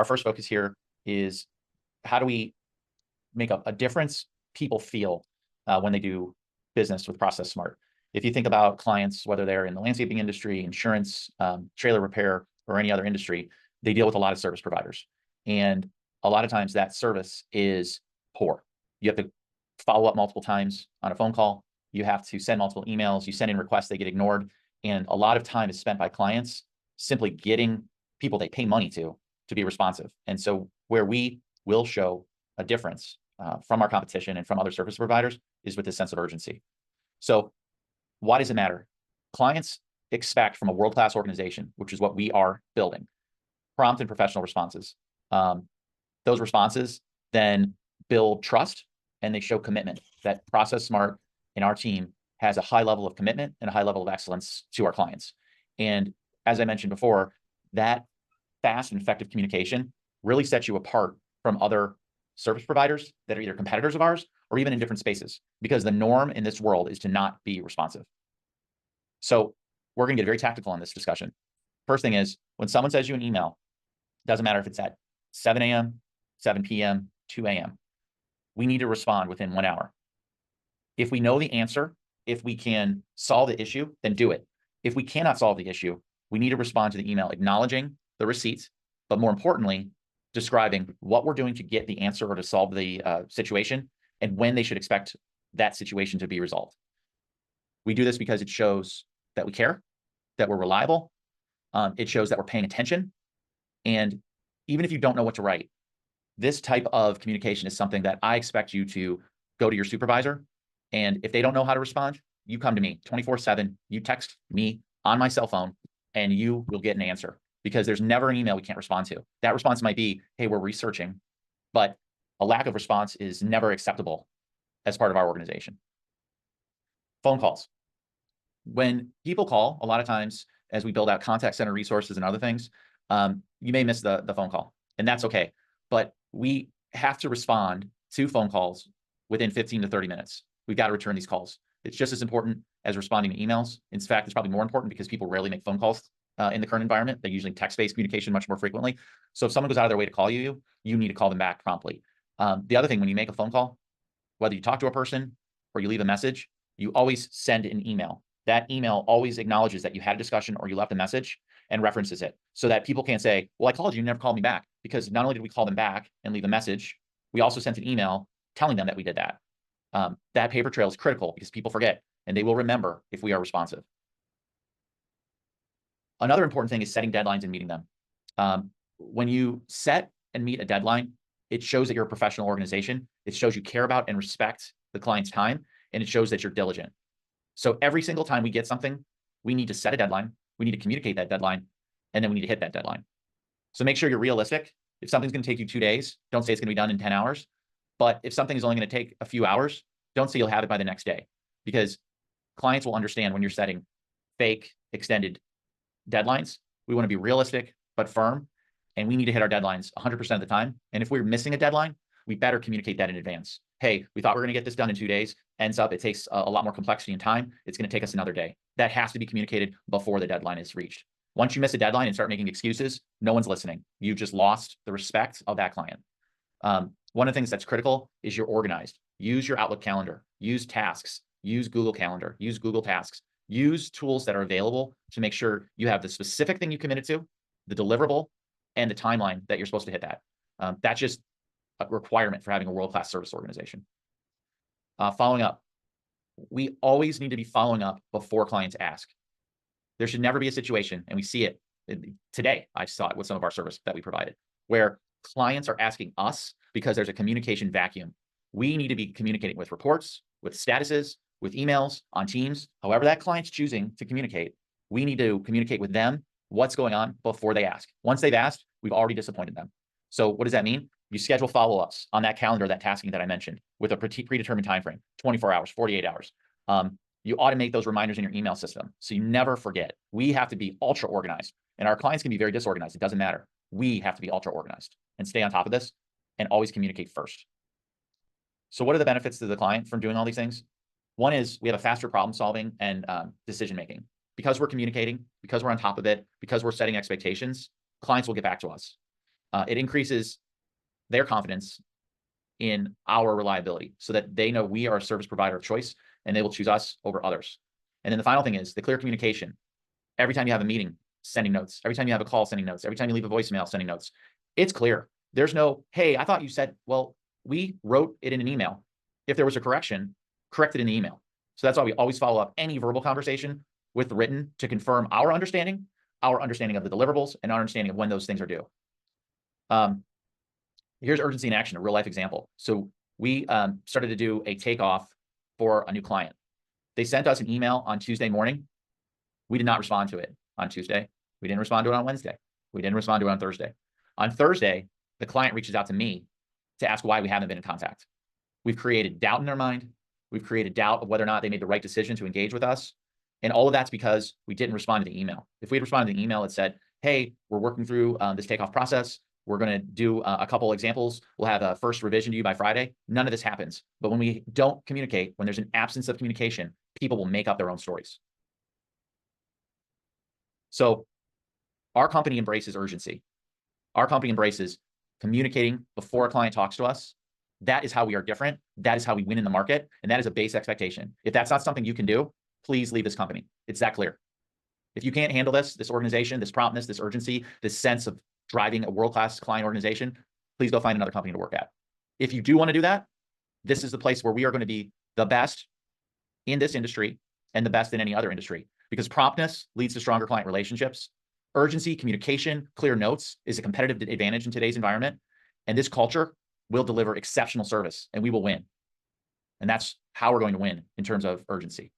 Our first focus here is how do we make a difference people feel when they do business with Process Smart. If you think about clients, whether they're in the landscaping industry, insurance, trailer repair, or any other industry, they deal with a lot of service providers. And a lot of times that service is poor. You have to follow up multiple times on a phone call. You have to send multiple emails. You send in requests, they get ignored. And a lot of time is spent by clients simply getting people they pay money to be responsive. And so where we will show a difference from our competition and from other service providers is with this sense of urgency. So why does it matter? Clients expect from a world-class organization, which is what we are building, prompt and professional responses. Those responses then build trust and they show commitment that Process Smart and our team has a high level of commitment and a high level of excellence to our clients. And as I mentioned before, that fast and effective communication really sets you apart from other service providers that are either competitors of ours or even in different spaces, because the norm in this world is to not be responsive. So we're going to get very tactical on this discussion. First thing is, when someone sends you an email, doesn't matter if it's at 7 a.m., 7 p.m., 2 a.m., we need to respond within 1 hour. If we know the answer, if we can solve the issue, then do it. If we cannot solve the issue, we need to respond to the email acknowledging the receipts, but more importantly, describing what we're doing to get the answer or to solve the situation and when they should expect that situation to be resolved. We do this because it shows that we care, that we're reliable. It shows that we're paying attention. And even if you don't know what to write, this type of communication is something that I expect you to go to your supervisor. And if they don't know how to respond, you come to me 24/7, you text me on my cell phone, and you will get an answer, because there's never an email we can't respond to. That response might be, hey, we're researching, but a lack of response is never acceptable as part of our organization. Phone calls. When people call, a lot of times as we build out contact center resources and other things, you may miss the phone call, and that's okay. But we have to respond to phone calls within 15 to 30 minutes. We've got to return these calls. It's just as important as responding to emails. In fact, it's probably more important because people rarely make phone calls in the current environment. They usually text-based communication much more frequently. So if someone goes out of their way to call you, you need to call them back promptly. The other thing, when you make a phone call, whether you talk to a person or you leave a message, you always send an email. That email always acknowledges that you had a discussion or you left a message and references it, so that people can't say, well, I called you, you never called me back. Because not only did we call them back and leave a message, we also sent an email telling them that we did that. That paper trail is critical because people forget, and they will remember if we are responsive. Another important thing is setting deadlines and meeting them. When you set and meet a deadline, it shows that you're a professional organization. It shows you care about and respect the client's time, and it shows that you're diligent. So every single time we get something, we need to set a deadline, we need to communicate that deadline, and then we need to hit that deadline. So make sure you're realistic. If something's going to take you 2 days, don't say it's going to be done in 10 hours. But if something is only going to take a few hours, don't say you'll have it by the next day, because clients will understand when you're setting fake extended deadlines. We want to be realistic but firm, and we need to hit our deadlines 100% of the time. And if we're missing a deadline, we better communicate that in advance. Hey, we thought we were going to get this done in 2 days. Ends up, it takes a lot more complexity and time. It's going to take us another day. That has to be communicated before the deadline is reached. Once you miss a deadline and start making excuses, no one's listening. You've just lost the respect of that client. One of the things that's critical is you're organized. Use your Outlook calendar, use tasks, use Google Calendar, use Google Tasks, use tools that are available to make sure you have the specific thing you committed to, the deliverable, and the timeline that you're supposed to hit that. That's just a requirement for having a world-class service organization. Following up. We always need to be following up before clients ask. There should never be a situation, and we see it today. I saw it with some of our service that we provided, where clients are asking us because there's a communication vacuum. We need to be communicating with reports, with statuses, with emails, on Teams, however that client's choosing to communicate. We need to communicate with them what's going on before they ask. Once they've asked, we've already disappointed them. So what does that mean? You schedule follow-ups on that calendar, that tasking that I mentioned, with a predetermined time frame, 24 hours, 48 hours. You automate those reminders in your email system so you never forget. We have to be ultra organized, and our clients can be very disorganized. It doesn't matter. We have to be ultra organized and stay on top of this and always communicate first. So what are the benefits to the client from doing all these things? One is we have a faster problem solving and decision-making. Because we're communicating, because we're on top of it, because we're setting expectations, clients will get back to us. It increases their confidence in our reliability so that they know we are a service provider of choice and they will choose us over others. And then the final thing is the clear communication. Every time you have a meeting, sending notes. Every time you have a call, sending notes. Every time you leave a voicemail, sending notes. It's clear. There's no, hey, I thought you said, well, we wrote it in an email. If there was a correction, correct it in the email. So that's why we always follow up any verbal conversation with written to confirm our understanding of the deliverables, and our understanding of when those things are due. Here's urgency in action, a real life example. So we started to do a takeoff for a new client. They sent us an email on Tuesday morning. We did not respond to it on Tuesday. We didn't respond to it on Wednesday. We didn't respond to it on Thursday. On Thursday, the client reaches out to me to ask why we haven't been in contact. We've created doubt in their mind. We've created doubt of whether or not they made the right decision to engage with us. And all of that's because we didn't respond to the email. If we had responded to the email, it said, hey, we're working through this takeoff process. We're going to do a couple examples. We'll have a first revision to you by Friday. None of this happens. But when we don't communicate, when there's an absence of communication, people will make up their own stories. So our company embraces urgency. Our company embraces communicating before a client talks to us. That is how we are different. That is how we win in the market. And that is a base expectation. If that's not something you can do, please leave this company. It's that clear. If you can't handle this organization, this promptness, this urgency, this sense of driving a world-class client organization, please go find another company to work at. If you do want to do that, this is the place where we are going to be the best in this industry and the best in any other industry, because promptness leads to stronger client relationships. Urgency, communication, clear notes is a competitive advantage in today's environment. And this culture will deliver exceptional service and we will win. And that's how we're going to win in terms of urgency.